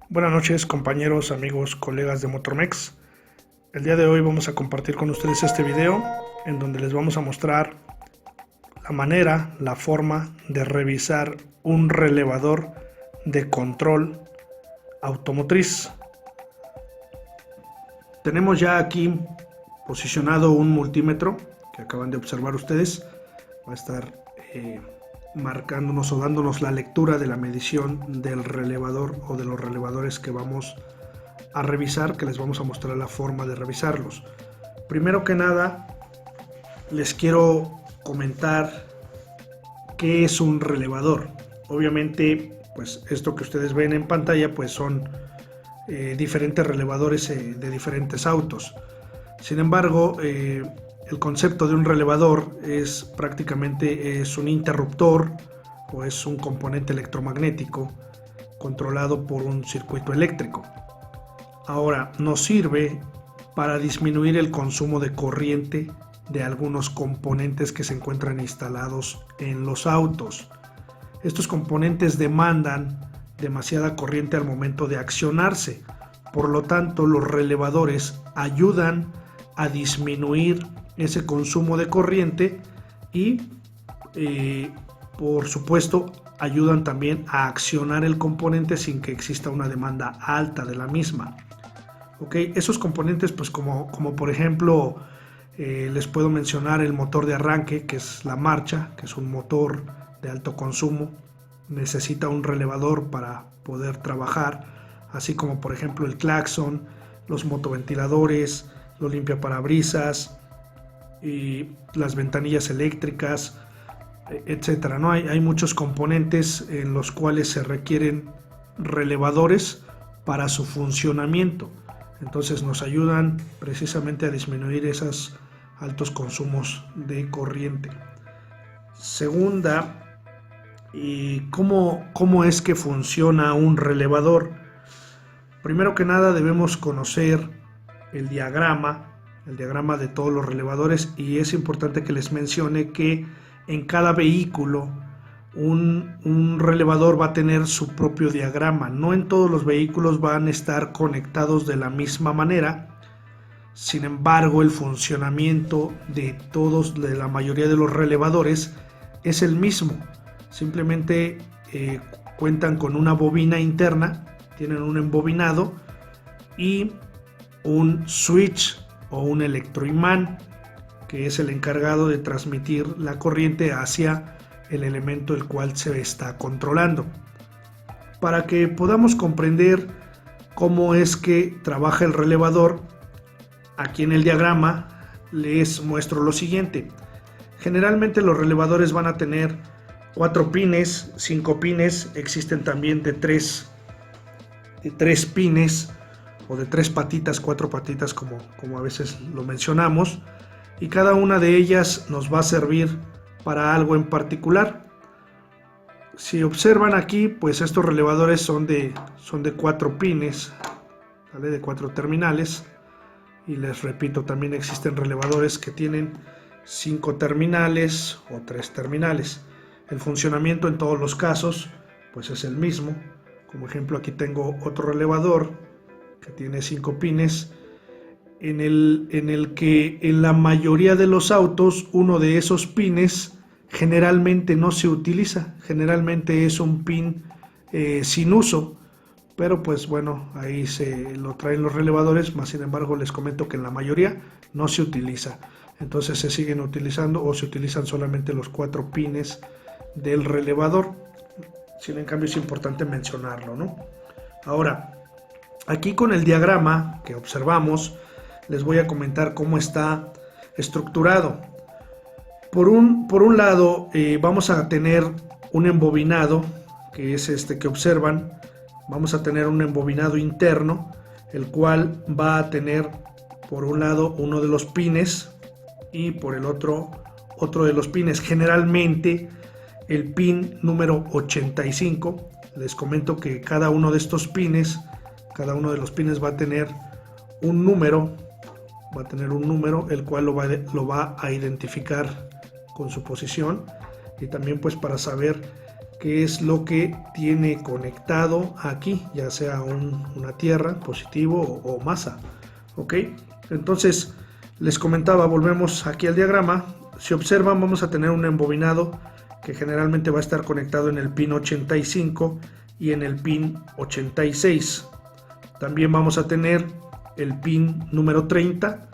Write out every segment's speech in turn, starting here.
Buenas noches, compañeros, amigos, colegas de Motormex. El día de hoy vamos a compartir con ustedes este video en donde les vamos a mostrar la manera, la forma de revisar un relevador de control automotriz. Tenemos ya aquí posicionado un multímetro que acaban de observar ustedes. Va a estar marcándonos o dándonos la lectura de la medición del relevador o de los relevadores que vamos a revisar, que les vamos a mostrar la forma de revisarlos. Primero que nada, les quiero comentar qué es un relevador. Obviamente, pues esto que ustedes ven en pantalla, pues son diferentes relevadores de diferentes autos. Sin embargo, el concepto de un relevador es prácticamente un interruptor o es un componente electromagnético controlado por un circuito eléctrico. Ahora, nos sirve para disminuir el consumo de corriente de algunos componentes que se encuentran instalados en los autos. Estos componentes demandan demasiada corriente al momento de accionarse. Por lo tanto, los relevadores ayudan a disminuir ese consumo de corriente y por supuesto ayudan también a accionar el componente sin que exista una demanda alta de la misma. Esos componentes, pues como por ejemplo les puedo mencionar el motor de arranque, que es la marcha, que es un motor de alto consumo, necesita un relevador para poder trabajar, así como por ejemplo el claxon, los motoventiladores, los limpiaparabrisas y las ventanillas eléctricas, etcétera, ¿no? Hay muchos componentes en los cuales se requieren relevadores para su funcionamiento. Entonces nos ayudan precisamente a disminuir esos altos consumos de corriente. Segunda, ¿cómo es que funciona un relevador? Primero que nada debemos conocer el diagrama de todos los relevadores, y es importante que les mencione que en cada vehículo un relevador va a tener su propio diagrama. No en todos los vehículos van a estar conectados de la misma manera. Sin embargo, el funcionamiento de la mayoría de los relevadores es el mismo. Simplemente cuentan con una bobina interna, tienen un embobinado y un switch o un electroimán, que es el encargado de transmitir la corriente hacia el elemento el cual se está controlando. Para que podamos comprender cómo es que trabaja el relevador, aquí en el diagrama les muestro lo siguiente. Generalmente los relevadores van a tener 4 pines, 5 pines, existen también de 3 pines o de 3 patitas, 4 patitas como a veces lo mencionamos, y cada una de ellas nos va a servir para algo en particular. Si observan aquí, pues estos relevadores son de 4 pines, ¿vale? De 4 terminales, y les repito, también existen relevadores que tienen 5 terminales o 3 terminales. El funcionamiento en todos los casos pues es el mismo. Como ejemplo, aquí tengo otro relevador que tiene 5 pines, en el que en la mayoría de los autos uno de esos pines generalmente no se utiliza, generalmente es un pin sin uso, pero pues bueno, ahí se lo traen los relevadores, más sin embargo les comento que en la mayoría no se utiliza. Entonces se siguen utilizando o se utilizan solamente los 4 pines del relevador. Sin en cambio es importante mencionarlo, ¿no? Ahora, aquí con el diagrama que observamos, les voy a comentar cómo está estructurado. Por un lado, vamos a tener un embobinado, que es este que observan. Vamos a tener un embobinado interno, el cual va a tener por un lado uno de los pines y por el otro de los pines. Generalmente el pin número 85, les comento que cada uno de estos pines, cada uno de los pines va a tener un número, el cual lo va a identificar con su posición, y también pues para saber que es lo que tiene conectado aquí, ya sea una tierra, positivo o masa. ¿Ok? Entonces, les comentaba, volvemos aquí al diagrama. Si observan, vamos a tener un embobinado que generalmente va a estar conectado en el pin 85 y en el pin 86. También vamos a tener el pin número 30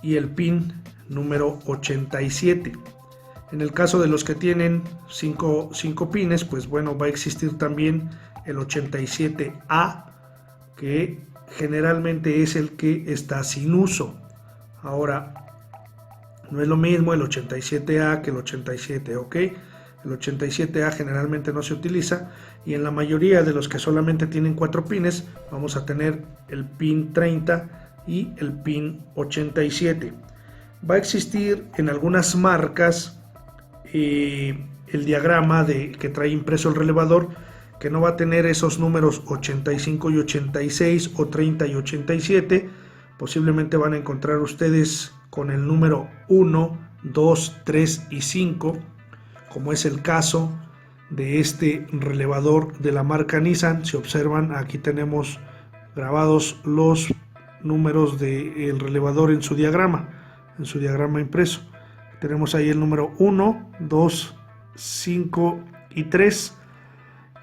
y el pin número 87. En el caso de los que tienen 5 pines, pues bueno, va a existir también el 87A, que generalmente es el que está sin uso. Ahora, no es lo mismo el 87A que el 87, ¿ok? El 87A generalmente no se utiliza, y en la mayoría de los que solamente tienen 4 pines, vamos a tener el pin 30 y el pin 87. Va a existir en algunas marcas el diagrama que trae impreso el relevador, que no va a tener esos números 85 y 86 o 30 y 87. Posiblemente van a encontrar ustedes con el número 1, 2, 3 y 5, como es el caso de este relevador de la marca Nissan. Si observan, aquí tenemos grabados los números del relevador en su diagrama impreso. Tenemos ahí el número 1, 2, 5 y 3.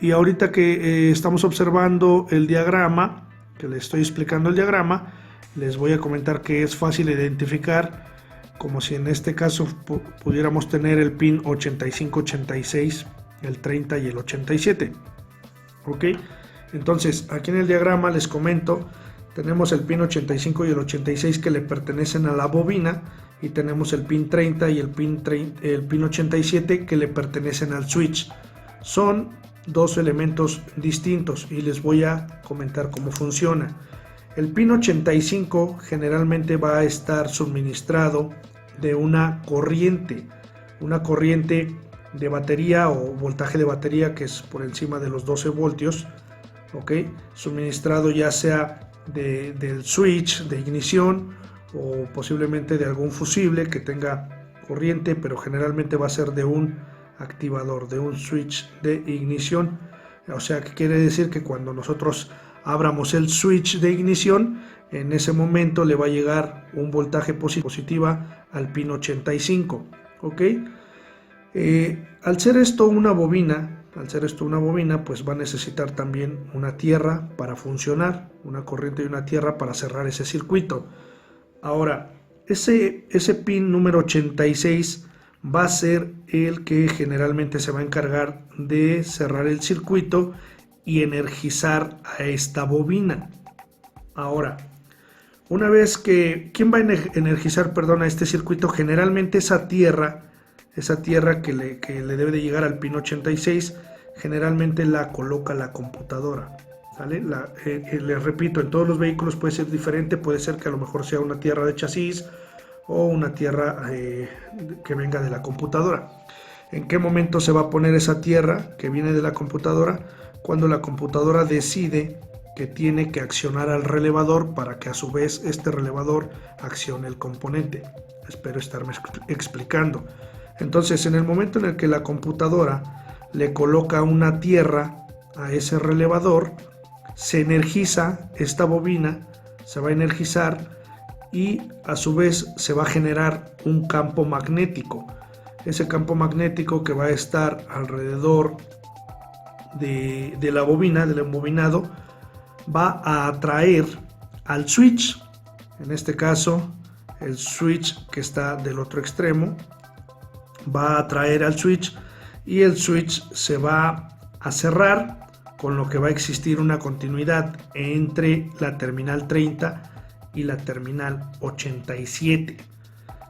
Y ahorita que estamos observando el diagrama, que les estoy explicando el diagrama, les voy a comentar que es fácil identificar, como si en este caso pudiéramos tener el pin 85, 86, el 30 y el 87. ¿Ok? Entonces, aquí en el diagrama les comento, tenemos el pin 85 y el 86 que le pertenecen a la bobina, y tenemos el pin 30 y el pin 87 que le pertenecen al switch. Son dos elementos distintos y les voy a comentar cómo funciona. El pin 85 generalmente va a estar suministrado de una corriente de batería o voltaje de batería que es por encima de los 12 voltios, ¿ok? Suministrado ya sea del switch de ignición o posiblemente de algún fusible que tenga corriente, pero generalmente va a ser de un activador, de un switch de ignición. O sea, que quiere decir que cuando nosotros abramos el switch de ignición, en ese momento le va a llegar un voltaje positiva al pin 85, ¿ok? Al ser esto una bobina, pues va a necesitar también una tierra para funcionar, una corriente y una tierra para cerrar ese circuito. Ahora, ese pin número 86 va a ser el que generalmente se va a encargar de cerrar el circuito y energizar a esta bobina. Ahora, una vez que, ¿quién va a energizar, a este circuito? Generalmente esa tierra que le debe de llegar al pin 86, generalmente la coloca la computadora. ¿Vale? Les repito, en todos los vehículos puede ser diferente, puede ser que a lo mejor sea una tierra de chasis o una tierra que venga de la computadora. ¿En qué momento se va a poner esa tierra que viene de la computadora? Cuando la computadora decide que tiene que accionar al relevador para que a su vez este relevador accione el componente. Espero estarme explicando. Entonces, en el momento en el que la computadora le coloca una tierra a ese relevador, se energiza esta bobina, se va a energizar y a su vez se va a generar un campo magnético. Ese campo magnético que va a estar alrededor de la bobina, del embobinado, va a atraer al switch, en este caso el switch que está del otro extremo, va a atraer al switch y el switch se va a cerrar, con lo que va a existir una continuidad entre la terminal 30 y la terminal 87.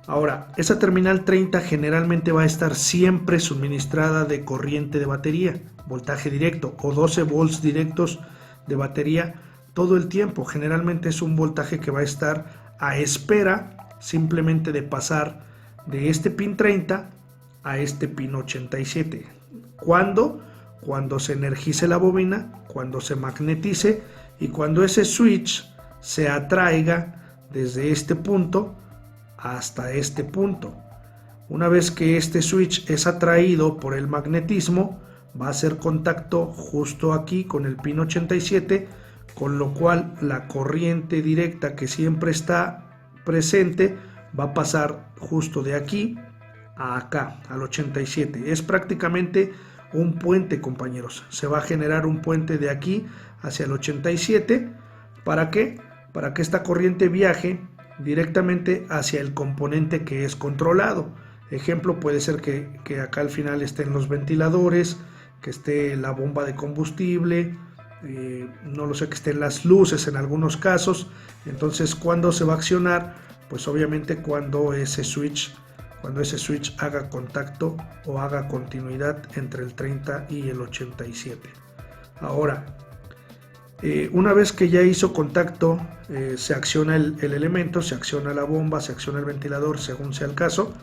Ahora, esa terminal 30 generalmente va a estar siempre suministrada de corriente de batería, voltaje directo o 12 volts directos de batería todo el tiempo. Generalmente es un voltaje que va a estar a espera simplemente de pasar de este pin 30 a este pin 87. ¿Cuándo? Cuando se energice la bobina, cuando se magnetice y cuando ese switch se atraiga desde este punto hasta este punto. Una vez que este switch es atraído por el magnetismo, va a hacer contacto justo aquí con el pin 87, con lo cual la corriente directa que siempre está presente va a pasar justo de aquí a acá, al 87. Es prácticamente un puente, compañeros. Se va a generar un puente de aquí hacia el 87. ¿Para qué? Para que esta corriente viaje directamente hacia el componente que es controlado. Ejemplo, puede ser que acá al final estén los ventiladores, que esté la bomba de combustible, no lo sé, que estén las luces en algunos casos. Entonces, ¿cuándo se va a accionar? Pues obviamente cuando ese switch haga contacto o haga continuidad entre el 30 y el 87. Ahora, una vez que ya hizo contacto, se acciona el elemento, se acciona la bomba, se acciona el ventilador, según sea el caso.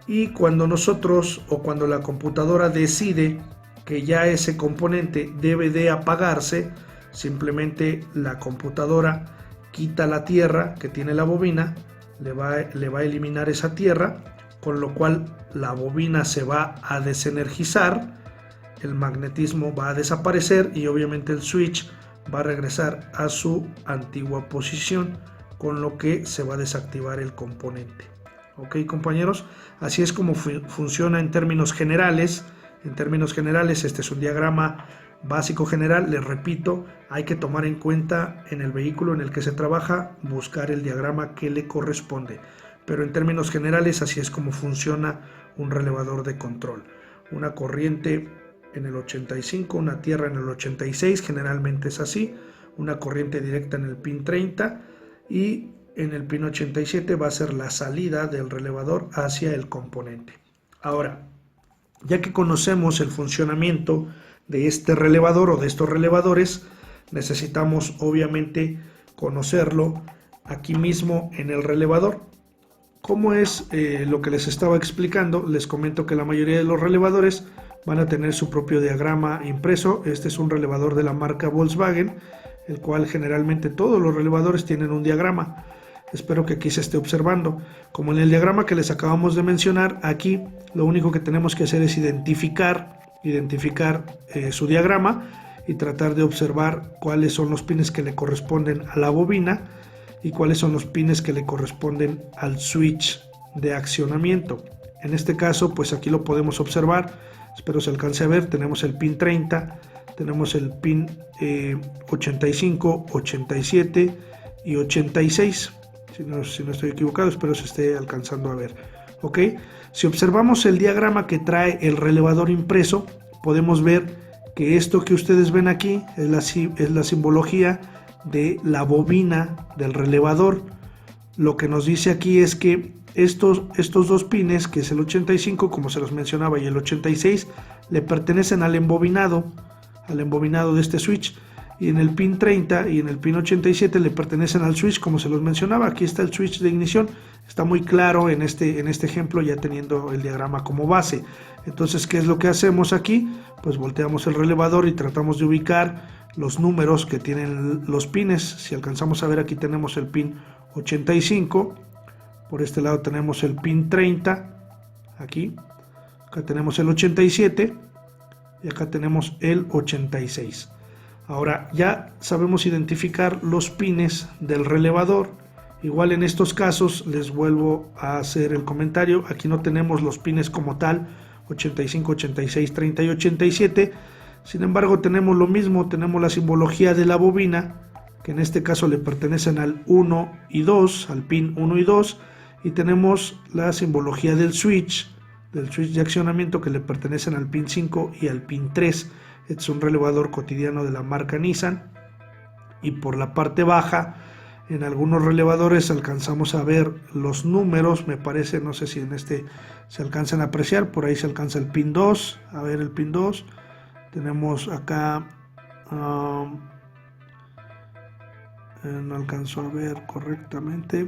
Y cuando nosotros o cuando la computadora decide que ya ese componente debe de apagarse, simplemente la computadora quita la tierra que tiene la bobina, le va a eliminar esa tierra, con lo cual la bobina se va a desenergizar, el magnetismo va a desaparecer y obviamente el switch va a regresar a su antigua posición, con lo que se va a desactivar el componente. Ok, compañeros, así es como funciona en términos generales. En términos generales, este es un diagrama básico general. Les repito, hay que tomar en cuenta en el vehículo en el que se trabaja, buscar el diagrama que le corresponde. Pero en términos generales, así es como funciona un relevador de control. Una corriente en el 85, una tierra en el 86, generalmente es así. Una corriente directa en el pin 30 y en el pin 87 va a ser la salida del relevador hacia el componente. Ahora, ya que conocemos el funcionamiento de este relevador o de estos relevadores, necesitamos obviamente conocerlo aquí mismo en el relevador. ¿Cómo es lo que les estaba explicando? Les comento que la mayoría de los relevadores van a tener su propio diagrama impreso. Este es un relevador de la marca Volkswagen, el cual generalmente todos los relevadores tienen un diagrama. Espero que aquí se esté observando. Como en el diagrama que les acabamos de mencionar, aquí lo único que tenemos que hacer es identificar su diagrama y tratar de observar cuáles son los pines que le corresponden a la bobina y cuáles son los pines que le corresponden al switch de accionamiento. En este caso, pues aquí lo podemos observar. Espero se alcance a ver. Tenemos el pin 30, tenemos el pin 85, 87 y 86. Si no estoy equivocado, espero se esté alcanzando a ver. ¿Ok? Si observamos el diagrama que trae el relevador impreso, podemos ver que esto que ustedes ven aquí es la simbología de la bobina del relevador. Lo que nos dice aquí es que estos dos pines, que es el 85, como se los mencionaba, y el 86, le pertenecen al embobinado de este switch. Y en el pin 30 y en el pin 87 le pertenecen al switch, como se los mencionaba. Aquí está el switch de ignición, está muy claro en este ejemplo, ya teniendo el diagrama como base. Entonces, ¿qué es lo que hacemos aquí? Pues volteamos el relevador y tratamos de ubicar los números que tienen los pines. Si alcanzamos a ver, aquí tenemos el pin 85, por este lado tenemos el pin 30, aquí, acá tenemos el 87 y acá tenemos el 86. Ahora ya sabemos identificar los pines del relevador. Igual en estos casos les vuelvo a hacer el comentario. Aquí no tenemos los pines como tal, 85, 86, 30 y 87. Sin embargo, tenemos lo mismo, tenemos la simbología de la bobina, que en este caso le pertenecen al 1 y 2, al pin 1 y 2. Y tenemos la simbología del switch de accionamiento, que le pertenecen al pin 5 y al pin 3. Este es un relevador cotidiano de la marca Nissan. Y por la parte baja, en algunos relevadores alcanzamos a ver los números, me parece, no sé si en este se alcanzan a apreciar, por ahí se alcanza el pin 2, a ver el pin 2. Tenemos acá, no alcanzo a ver correctamente,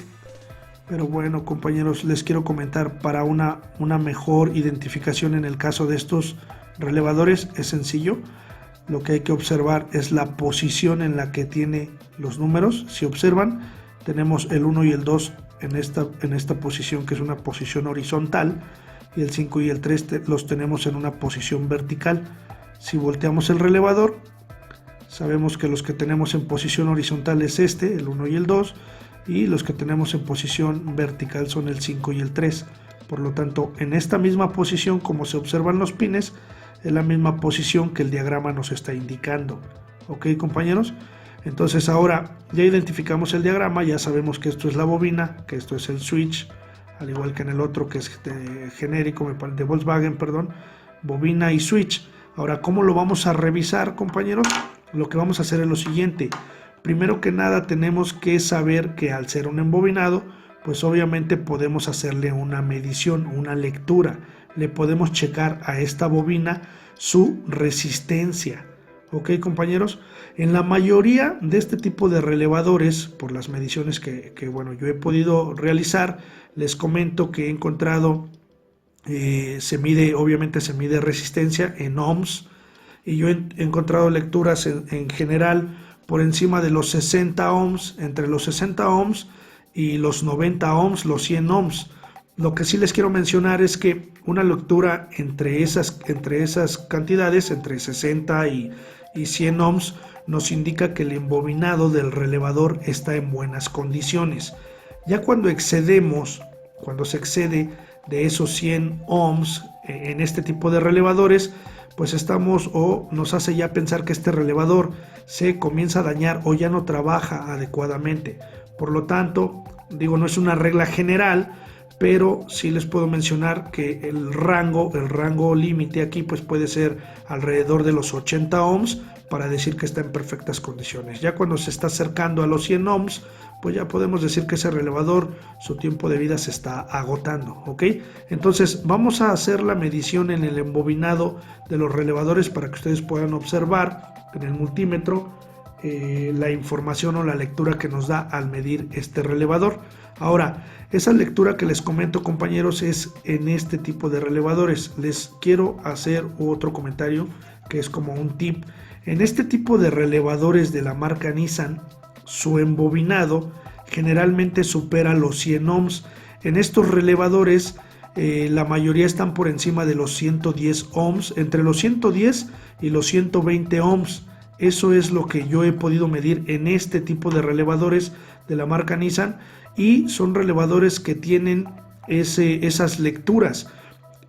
pero bueno, compañeros, les quiero comentar, para una mejor identificación en el caso de estos relevadores es sencillo. Lo que hay que observar es la posición en la que tiene los números. Si observan, tenemos el 1 y el 2 en esta posición, que es una posición horizontal, y el 5 y el 3 los tenemos en una posición vertical. Si volteamos el relevador, sabemos que los que tenemos en posición horizontal es el 1 y el 2, y los que tenemos en posición vertical son el 5 y el 3. Por lo tanto, en esta misma posición, como se observan los pines, es la misma posición que el diagrama nos está indicando. ¿Ok, compañeros? Entonces ahora ya identificamos el diagrama, ya sabemos que esto es la bobina, que esto es el switch, al igual que en el otro que es genérico, de Volkswagen, perdón, bobina y switch. Ahora, ¿cómo lo vamos a revisar, compañeros? Lo que vamos a hacer es lo siguiente. Primero que nada tenemos que saber que al ser un embobinado, pues obviamente podemos hacerle una medición, una lectura. Le podemos checar a esta bobina su resistencia. ¿Ok, compañeros? En la mayoría de este tipo de relevadores, por las mediciones que bueno, yo he podido realizar, les comento que he encontrado, obviamente se mide resistencia en ohms, y yo he encontrado lecturas en general por encima de los 60 ohms, entre los 60 ohms y los 90 ohms, los 100 ohms. Lo que sí les quiero mencionar es que una lectura entre esas cantidades, entre 60 y 100 ohms, nos indica que el embobinado del relevador está en buenas condiciones. Ya cuando se excede de esos 100 ohms en este tipo de relevadores, pues nos hace ya pensar que este relevador se comienza a dañar o ya no trabaja adecuadamente. Por lo tanto, no es una regla general, pero sí les puedo mencionar que el rango límite aquí pues puede ser alrededor de los 80 ohms para decir que está en perfectas condiciones. Ya cuando se está acercando a los 100 ohms, pues ya podemos decir que ese relevador, su tiempo de vida se está agotando, ¿ok? Entonces vamos a hacer la medición en el embobinado de los relevadores para que ustedes puedan observar en el multímetro la información o la lectura que nos da al medir este relevador. Ahora, esa lectura que les comento, compañeros, es en este tipo de relevadores. Les quiero hacer otro comentario que es como un tip. En este tipo de relevadores de la marca Nissan, su embobinado generalmente supera los 100 ohms. En estos relevadores la mayoría están por encima de los 110 ohms, entre los 110 y los 120 ohms. Eso es lo que yo he podido medir en este tipo de relevadores de la marca Nissan, y son relevadores que tienen esas lecturas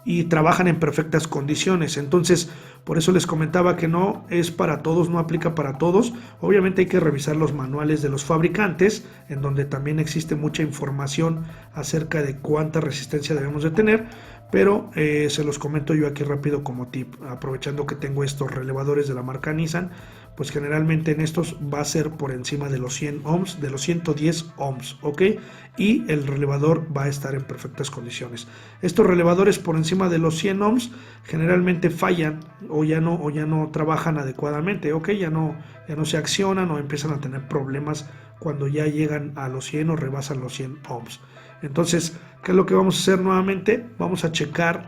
y trabajan en perfectas condiciones. Entonces, por eso les comentaba que no es para todos, no aplica para todos. Obviamente hay que revisar los manuales de los fabricantes, en donde también existe mucha información acerca de cuánta resistencia debemos de tener, pero se los comento yo aquí rápido como tip, aprovechando que tengo estos relevadores de la marca Nissan. Pues generalmente en estos va a ser por encima de los 100 ohms, de los 110 ohms, ¿ok? Y el relevador va a estar en perfectas condiciones. Estos relevadores por encima de los 100 ohms generalmente fallan o ya no trabajan adecuadamente, ¿ok? Ya no se accionan o empiezan a tener problemas cuando ya llegan a los 100 o rebasan los 100 ohms. Entonces, ¿qué es lo que vamos a hacer nuevamente? Vamos a checar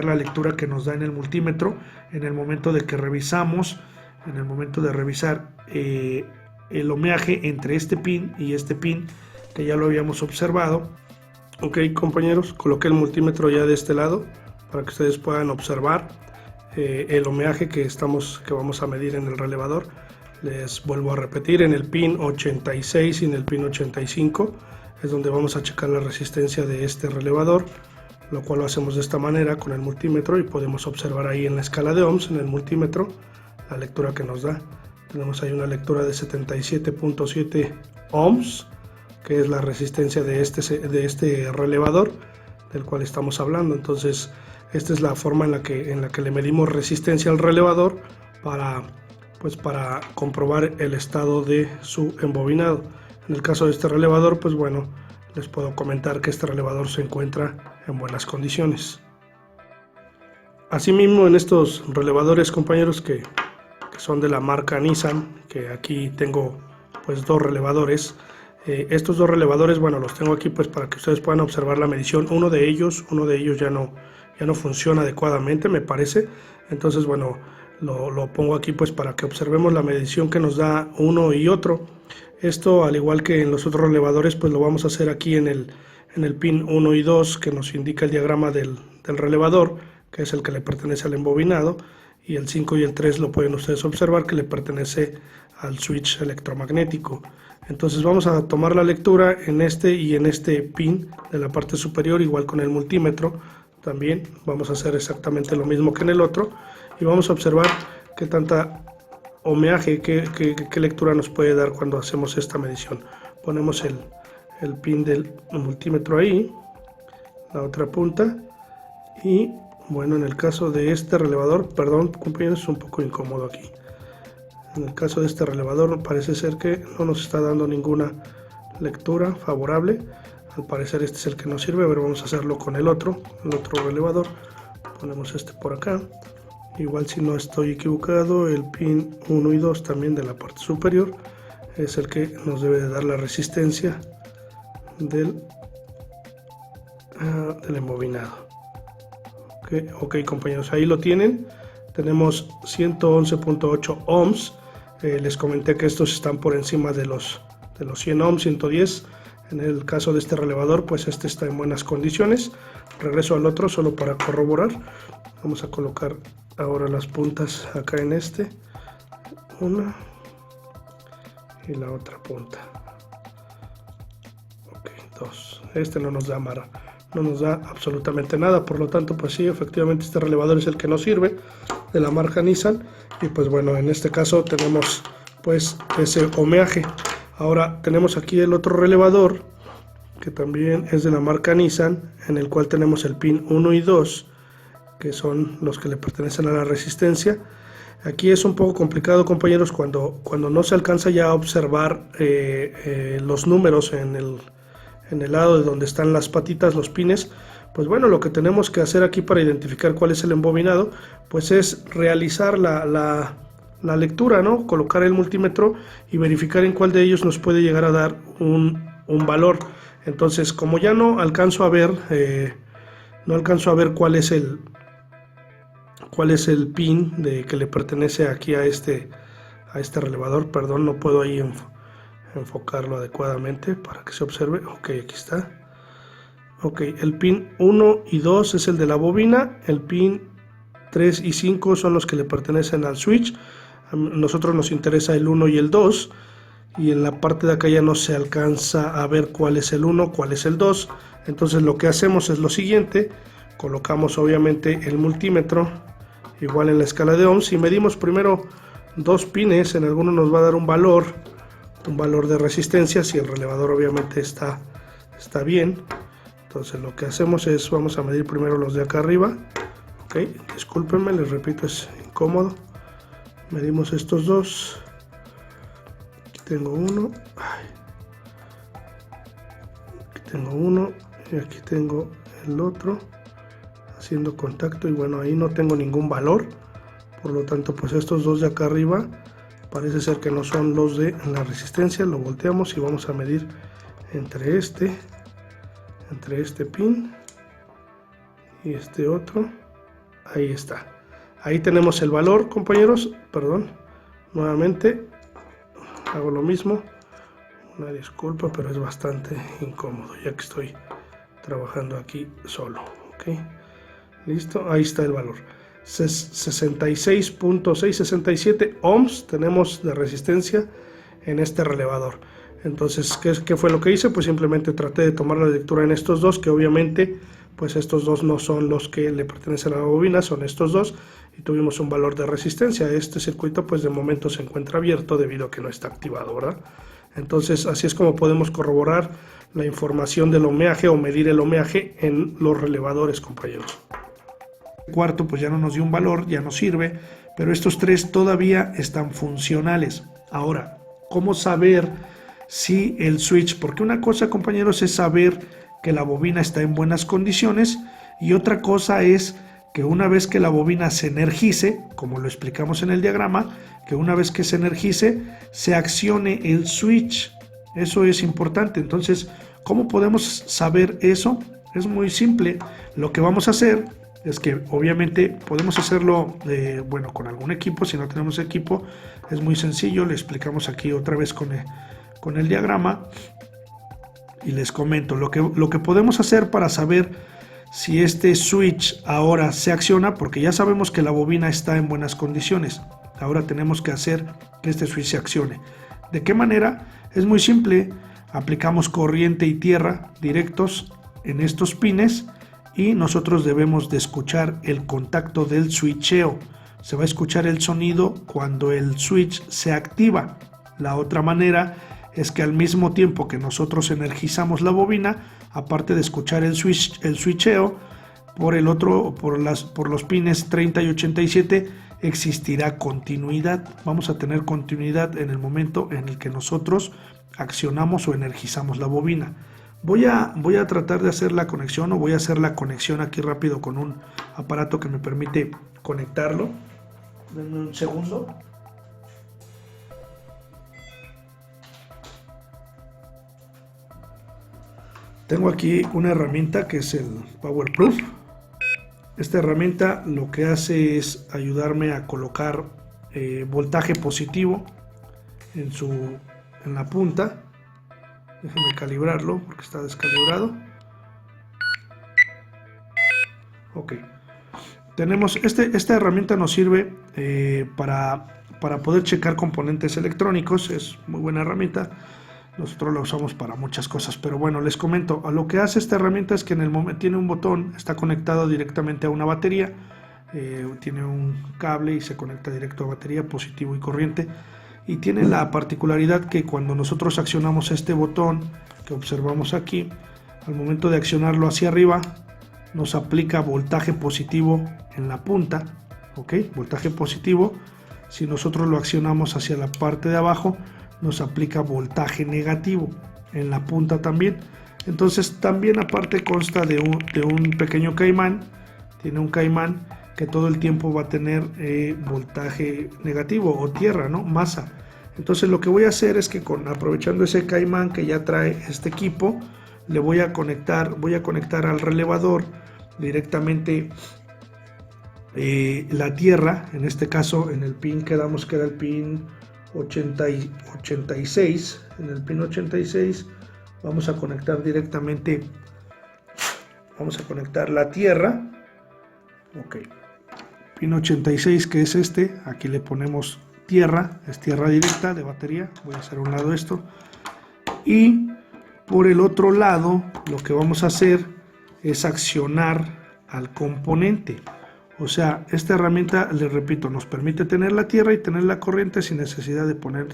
la lectura que nos da en el multímetro en el momento de que revisamos. En el momento de revisar el ohmeaje entre este pin y este pin, que ya lo habíamos observado. Ok, compañeros, coloqué el multímetro ya de este lado para que ustedes puedan observar el ohmeaje que vamos a medir en el relevador. Les vuelvo a repetir, en el pin 86 y en el pin 85 es donde vamos a checar la resistencia de este relevador, lo cual lo hacemos de esta manera con el multímetro, y podemos observar ahí en la escala de ohms en el multímetro la lectura que nos da. Tenemos ahí una lectura de 77.7 ohms, que es la resistencia de este relevador del cual estamos hablando. Entonces, esta es la forma en la que le medimos resistencia al relevador para comprobar el estado de su embobinado. En el caso de este relevador, pues bueno, les puedo comentar que este relevador se encuentra en buenas condiciones. Asimismo, en estos relevadores, compañeros, que son de la marca Nissan, que aquí tengo pues dos relevadores. Estos dos relevadores, bueno, los tengo aquí pues para que ustedes puedan observar la medición. Uno de ellos ya no funciona adecuadamente, me parece. Entonces, bueno, lo pongo aquí pues para que observemos la medición que nos da uno y otro. Esto, al igual que en los otros relevadores, pues lo vamos a hacer aquí en el pin 1 y 2, que nos indica el diagrama del relevador, que es el que le pertenece al embobinado. y el 5 y el 3 lo pueden ustedes observar que le pertenece al switch electromagnético. Entonces vamos a tomar la lectura en este y en este pin de la parte superior, igual con el multímetro. También vamos a hacer exactamente lo mismo que en el otro y vamos a observar qué tanta ohmeaje, qué lectura nos puede dar cuando hacemos esta medición. Ponemos el pin del multímetro ahí, la otra punta, y bueno, en el caso de este relevador, perdón compañeros, es un poco incómodo aquí. En el caso de este relevador parece ser que no nos está dando ninguna lectura favorable. Al parecer este es el que nos sirve. A ver, vamos a hacerlo con el otro relevador. Ponemos este por acá. Igual, si no estoy equivocado, el pin 1 y 2 también de la parte superior es el que nos debe de dar la resistencia del embobinado. Ok, compañeros, ahí lo tienen. Tenemos 111.8 ohms. Les comenté que estos están por encima de los 100 ohms, 110. En el caso de este relevador, pues este está en buenas condiciones. Regreso al otro solo para corroborar. Vamos a colocar ahora las puntas acá en este. Una y la otra punta. Ok, dos. Este no nos da amarra. No nos da absolutamente nada, por lo tanto pues sí, efectivamente este relevador es el que nos sirve, de la marca Nissan, y pues bueno, en este caso tenemos pues ese ohmeaje. Ahora tenemos aquí el otro relevador que también es de la marca Nissan, en el cual tenemos el pin 1 y 2 que son los que le pertenecen a la resistencia. Aquí es un poco complicado, compañeros, cuando no se alcanza ya a observar los números en el lado de donde están las patitas, los pines. Pues bueno, lo que tenemos que hacer aquí para identificar cuál es el embobinado, pues es realizar la lectura, ¿no? Colocar el multímetro y verificar en cuál de ellos nos puede llegar a dar un valor. Entonces, como ya no alcanzo a ver cuál es el pin que le pertenece aquí a este relevador, perdón, no puedo ahí enfocarlo adecuadamente para que se observe. Ok, aquí está. Ok, el pin 1 y 2 es el de la bobina, el pin 3 y 5 son los que le pertenecen al switch. A nosotros nos interesa el 1 y el 2, y en la parte de acá ya no se alcanza a ver cuál es el 1, cuál es el 2. Entonces lo que hacemos es lo siguiente: colocamos obviamente el multímetro igual en la escala de ohms y medimos primero dos pines. En alguno nos va a dar un valor de resistencia, si el relevador obviamente está bien. Entonces lo que hacemos es, vamos a medir primero los de acá arriba. Ok, discúlpenme, les repito, es incómodo. Medimos estos dos. Aquí tengo uno. Aquí tengo uno y aquí tengo el otro haciendo contacto, y bueno, ahí no tengo ningún valor. Por lo tanto, pues estos dos de acá arriba parece ser que no son los de la resistencia. Lo volteamos y vamos a medir entre este pin y este otro. Ahí está. Ahí tenemos el valor, compañeros. Perdón, nuevamente hago lo mismo. Una disculpa, pero es bastante incómodo ya que estoy trabajando aquí solo. Ok, listo, ahí está el valor. 66.667 ohms tenemos de resistencia en este relevador. Entonces, ¿qué fue lo que hice? Pues simplemente traté de tomar la lectura en estos dos, que obviamente pues estos dos no son los que le pertenecen a la bobina, son estos dos, y tuvimos un valor de resistencia. Este circuito pues de momento se encuentra abierto debido a que no está activado, ¿verdad? Entonces así es como podemos corroborar la información del ohmeaje o medir el ohmeaje en los relevadores, compañeros. Cuarto pues ya no nos dio un valor, ya no sirve, pero estos tres todavía están funcionales. Ahora, ¿cómo saber si el switch? Porque una cosa, compañeros, es saber que la bobina está en buenas condiciones, y otra cosa es que una vez que la bobina se energice, como lo explicamos en el diagrama, que una vez que se energice se accione el switch. Eso es importante. Entonces, ¿cómo podemos saber eso? Es muy simple. Lo que vamos a hacer es que obviamente podemos hacerlo bueno, con algún equipo. Si no tenemos equipo, es muy sencillo. Le explicamos aquí otra vez con el diagrama y les comento lo que podemos hacer para saber si este switch ahora se acciona, porque ya sabemos que la bobina está en buenas condiciones. Ahora tenemos que hacer que este switch se accione. ¿De qué manera? Es muy simple. Aplicamos corriente y tierra directos en estos pines y nosotros debemos de escuchar el contacto del switcheo. Se va a escuchar el sonido cuando el switch se activa. La otra manera es que al mismo tiempo que nosotros energizamos la bobina, aparte de escuchar el switcheo, por los pines 30 y 87 existirá continuidad. Vamos a tener continuidad en el momento en el que nosotros accionamos o energizamos la bobina. Voy a tratar de hacer la conexión, o voy a hacer la conexión aquí rápido con un aparato que me permite conectarlo. Denme un segundo. Tengo aquí una herramienta que es el PowerProof. Esta herramienta lo que hace es ayudarme a colocar voltaje positivo en la punta. Déjenme calibrarlo porque está descalibrado. Ok. Tenemos esta herramienta nos sirve para poder checar componentes electrónicos. Es muy buena herramienta. Nosotros la usamos para muchas cosas, pero bueno, les comento. Lo que hace esta herramienta es que en el momento tiene un botón, está conectado directamente a una batería, tiene un cable y se conecta directo a batería, positivo y corriente, y tiene la particularidad que cuando nosotros accionamos este botón que observamos aquí, al momento de accionarlo hacia arriba, nos aplica voltaje positivo en la punta, ¿ok? Voltaje positivo. Si nosotros lo accionamos hacia la parte de abajo, nos aplica voltaje negativo en la punta también. Entonces también aparte consta de un pequeño caimán. Tiene un caimán que todo el tiempo va a tener voltaje negativo o tierra, ¿no? Masa. Entonces lo que voy a hacer es que aprovechando ese caimán que ya trae este equipo, le voy a conectar al relevador directamente la tierra. En este caso en el pin quedamos que era el pin 86. En el pin 86 vamos a conectar directamente, vamos a conectar la tierra. Ok, pin 86, que es este, aquí le ponemos tierra, es tierra directa de batería. Voy a hacer a un lado esto, y por el otro lado lo que vamos a hacer es accionar al componente. O sea, esta herramienta, les repito, nos permite tener la tierra y tener la corriente sin necesidad de poner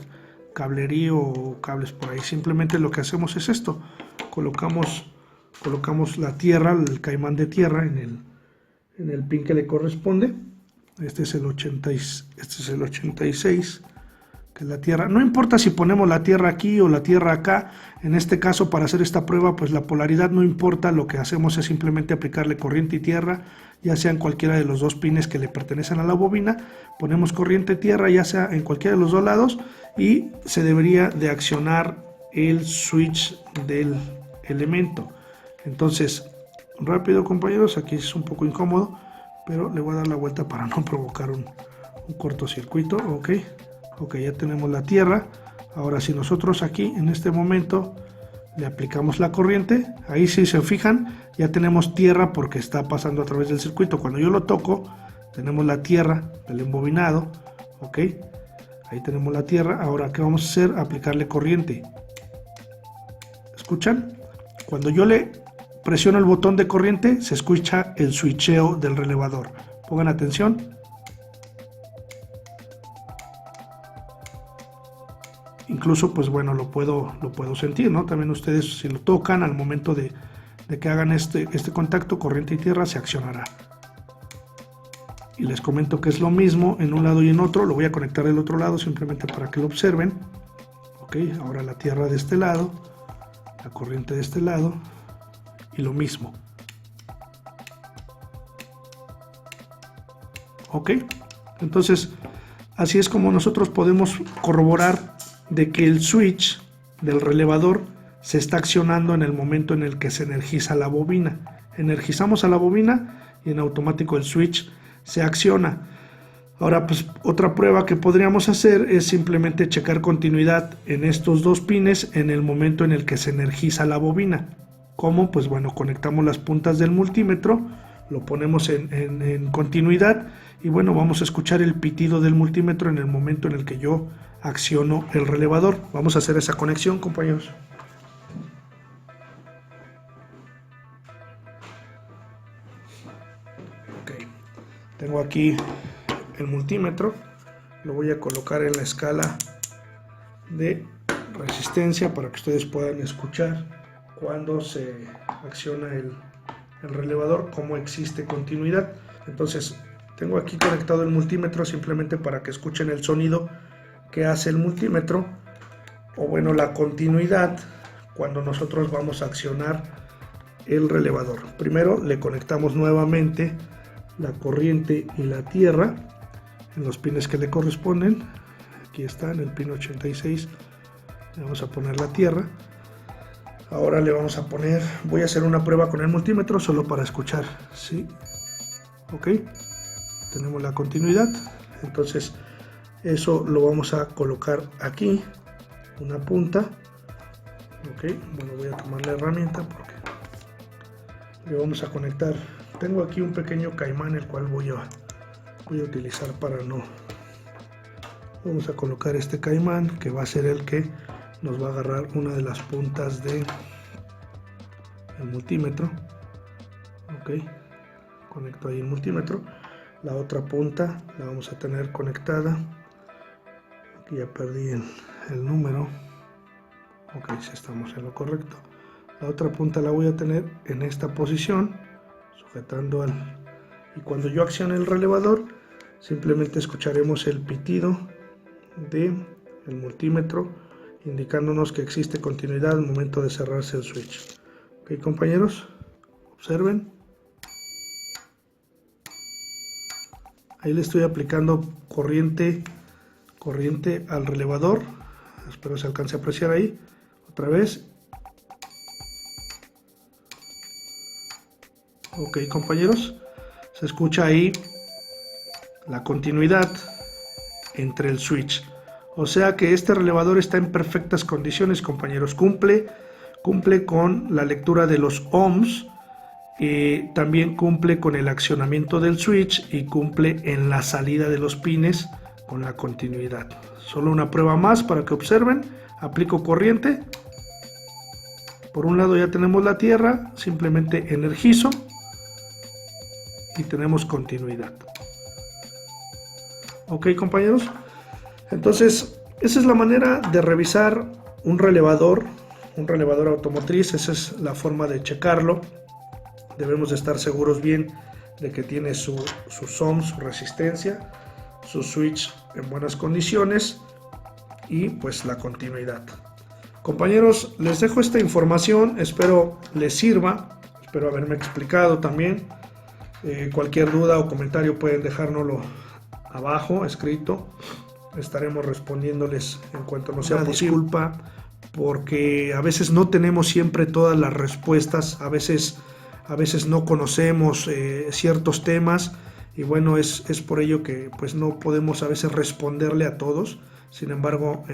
cablerío o cables por ahí. Simplemente lo que hacemos es esto: colocamos la tierra, el caimán de tierra en el pin que le corresponde. Este es el 86, que es la tierra. No importa si ponemos la tierra aquí o la tierra acá. En este caso, para hacer esta prueba, pues la polaridad no importa. Lo que hacemos es simplemente aplicarle corriente y tierra, ya sea en cualquiera de los dos pines que le pertenecen a la bobina. Ponemos corriente y tierra, ya sea en cualquiera de los dos lados, y se debería de accionar el switch del elemento. Entonces, rápido, compañeros, aquí es un poco incómodo, pero le voy a dar la vuelta para no provocar un cortocircuito. Ok, ya tenemos la tierra. Ahora, si nosotros aquí en este momento le aplicamos la corriente, ahí si se fijan ya tenemos tierra porque está pasando a través del circuito. Cuando yo lo toco, tenemos la tierra del embobinado. Ok, ahí tenemos la tierra. Ahora, ¿qué vamos a hacer? Aplicarle corriente. ¿Escuchan? Cuando yo le presiono el botón de corriente, se escucha el switcheo del relevador. Pongan atención. Incluso, pues bueno, lo puedo sentir, ¿no? También ustedes, si lo tocan, al momento de que hagan este contacto, corriente y tierra, se accionará. Y les comento que es lo mismo en un lado y en otro. Lo voy a conectar del otro lado simplemente para que lo observen. Ok, ahora la tierra de este lado, la corriente de este lado, y lo mismo. Ok, entonces así es como nosotros podemos corroborar de que el switch del relevador se está accionando en el momento en el que se energiza la bobina. Energizamos a la bobina y en automático el switch se acciona. Ahora, pues otra prueba que podríamos hacer es simplemente checar continuidad en estos dos pines en el momento en el que se energiza la bobina. ¿Cómo? Pues bueno, conectamos las puntas del multímetro, lo ponemos en continuidad y bueno, vamos a escuchar el pitido del multímetro en el momento en el que yo acciono el relevador. Vamos a hacer esa conexión, compañeros. Ok, tengo aquí el multímetro, lo voy a colocar en la escala de resistencia para que ustedes puedan escuchar cuando se acciona el relevador, cómo existe continuidad. Entonces tengo aquí conectado el multímetro simplemente para que escuchen el sonido que hace el multímetro, o bueno, la continuidad cuando nosotros vamos a accionar el relevador. Primero le conectamos nuevamente la corriente y la tierra en los pines que le corresponden. Aquí está en el pin 86, le vamos a poner la tierra. Ahora le vamos a poner, voy a hacer una prueba con el multímetro solo para escuchar, ¿sí? Ok, tenemos la continuidad. Entonces eso lo vamos a colocar aquí, una punta. Ok, bueno, voy a tomar la herramienta porque le vamos a conectar. Tengo aquí un pequeño caimán el cual voy a utilizar para no. Vamos a colocar este caimán que va a ser el que nos va a agarrar una de las puntas de el multímetro. Ok, conecto ahí el multímetro. La otra punta la vamos a tener conectada. Aquí ya perdí el número. Ok, si estamos en lo correcto. La otra punta la voy a tener en esta posición, sujetando al. Y cuando yo accione el relevador, simplemente escucharemos el pitido del multímetro, indicándonos que existe continuidad al momento de cerrarse el switch. Ok, compañeros, observen. Ahí le estoy aplicando corriente al relevador. Espero se alcance a apreciar ahí. Otra vez. Ok, compañeros, se escucha ahí la continuidad entre el switch. O sea que este relevador está en perfectas condiciones, compañeros. Cumple con la lectura de los ohms, también cumple con el accionamiento del switch y cumple en la salida de los pines con la continuidad. Solo una prueba más para que observen. Aplico corriente. Por un lado ya tenemos la tierra, simplemente energizo y tenemos continuidad. Ok, compañeros. Entonces, esa es la manera de revisar un relevador automotriz. Esa es la forma de checarlo. Debemos de estar seguros bien de que tiene sus ohms, su resistencia, su switch en buenas condiciones y pues la continuidad. Compañeros, les dejo esta información, espero les sirva, espero haberme explicado también. Cualquier duda o comentario pueden dejárnoslo abajo escrito, estaremos respondiéndoles en cuanto nos sea posible. Disculpa porque a veces no tenemos siempre todas las respuestas, a veces no conocemos ciertos temas y bueno, es por ello que pues no podemos a veces responderle a todos. Sin embargo,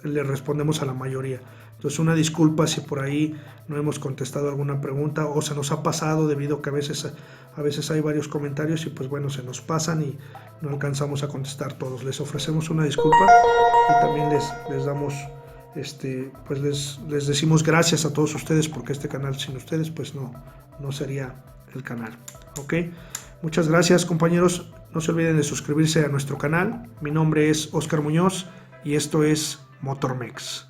le respondemos a la mayoría. Entonces, una disculpa si por ahí no hemos contestado alguna pregunta o se nos ha pasado, debido a que a veces hay varios comentarios y pues bueno, se nos pasan y no alcanzamos a contestar todos. Les ofrecemos una disculpa y también les damos pues les decimos gracias a todos ustedes, porque este canal sin ustedes pues no sería el canal. Ok, muchas gracias, compañeros. No se olviden de suscribirse a nuestro canal. Mi nombre es Oscar Muñoz y esto es Motormex.